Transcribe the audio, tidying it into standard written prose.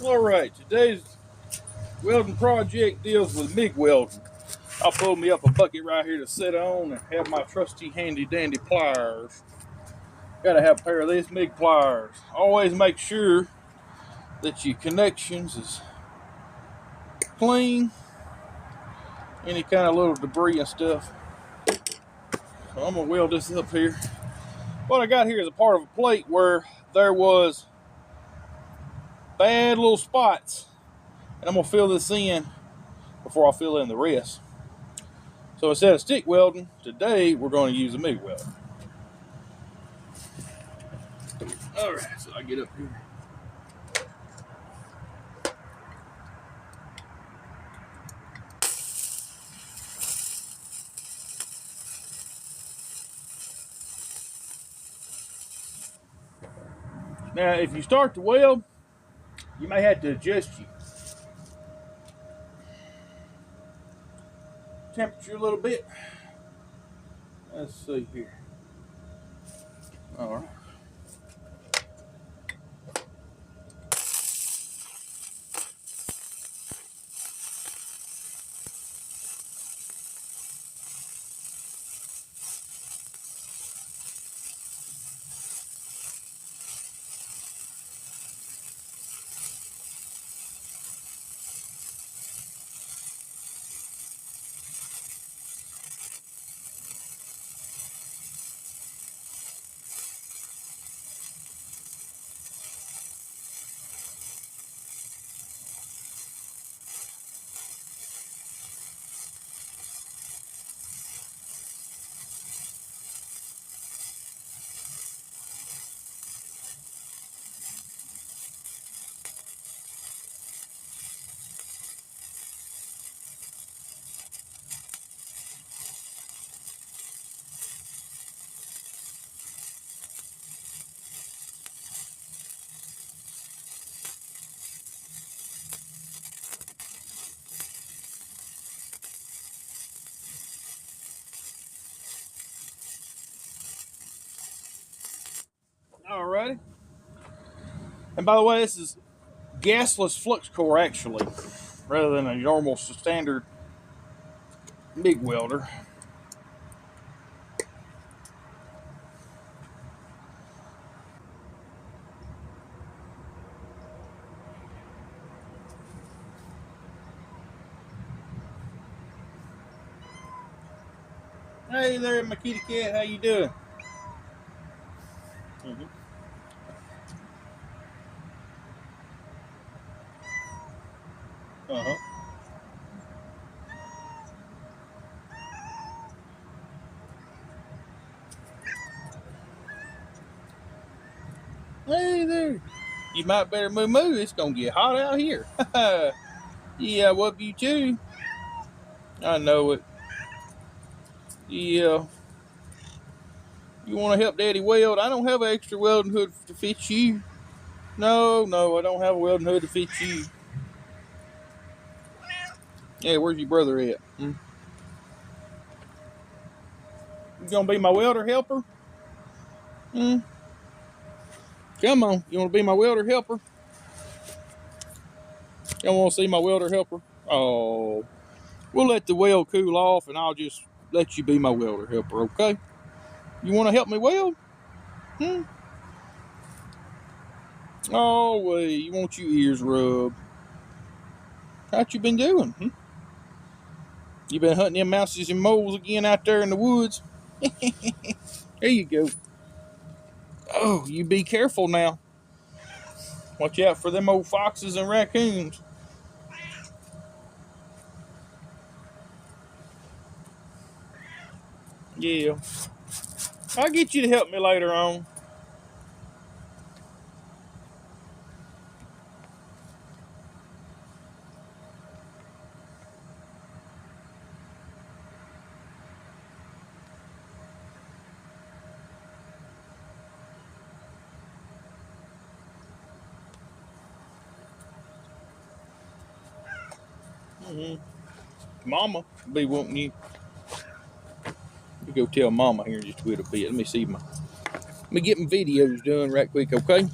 Alright, today's welding project deals with MIG welding. I'll pull me up a bucket right here to sit on and have my trusty handy dandy pliers. Gotta have a pair of these MIG pliers. Always make sure that your connections is clean. Any kind of little debris and stuff. So I'm gonna weld this up here. What I got here is a part of a plate where there was bad little spots. And I'm gonna fill this in before I fill in the rest. So instead of stick welding, today we're going to use a MIG welder. Alright, so I get up here. Now, if you start to weld, you may have to adjust your temperature a little bit. Let's see here. All right. Alrighty. And by the way, this is gasless flux core actually, rather than a normal standard MIG welder. Hey there, my kitty cat. How you doing? Uh-huh. Hey there. You might better move. It's gonna get hot out here. Yeah, what you too? I know it. Yeah. You want to help Daddy weld? I don't have an extra welding hood to fit you. No, I don't have a welding hood to fit you. Yeah, where's your brother at? You gonna be my welder helper? Come on, you wanna be my welder helper? Y'all wanna see my welder helper? Oh, we'll let the weld cool off and I'll just let you be my welder helper, okay? You wanna help me weld? Oh, wait, you want your ears rubbed. What you been doing? You been hunting them mouses and moles again out there in the woods? There you go. Oh, you be careful now. Watch out for them old foxes and raccoons. Yeah. I'll get you to help me later on. Mama be wanting you. You go tell Mama here in just a little bit. Let me get my videos done right quick, okay?